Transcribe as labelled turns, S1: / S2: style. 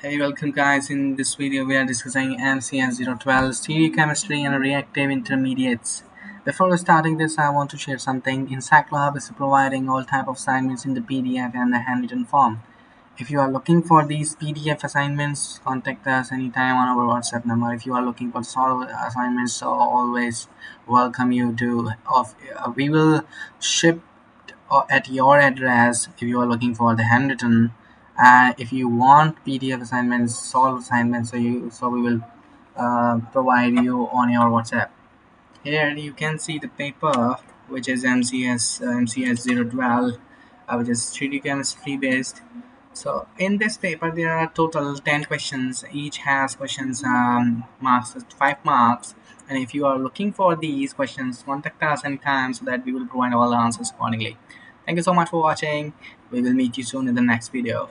S1: Hey, welcome guys. In this video, we are discussing MCS012 Stereochemistry and Reactive Intermediates. Before starting this, I want to share something. InSciClub is providing all type of assignments in the PDF and the handwritten form. If you are looking for these PDF assignments, contact us anytime on our WhatsApp number. If you are looking for solve assignments, so always welcome you to. We will ship at your address if you are looking for the handwritten. If you want PDF assignments, solve assignments, so we will provide you on your WhatsApp. Here you can see the paper, which is MCS 012, which is 3D chemistry based. So in this paper there are total 10 questions. Each has questions marks 5 marks. And if you are looking for these questions, contact us anytime so that we will provide all the answers accordingly. Thank you so much for watching. We will meet you soon in the next video.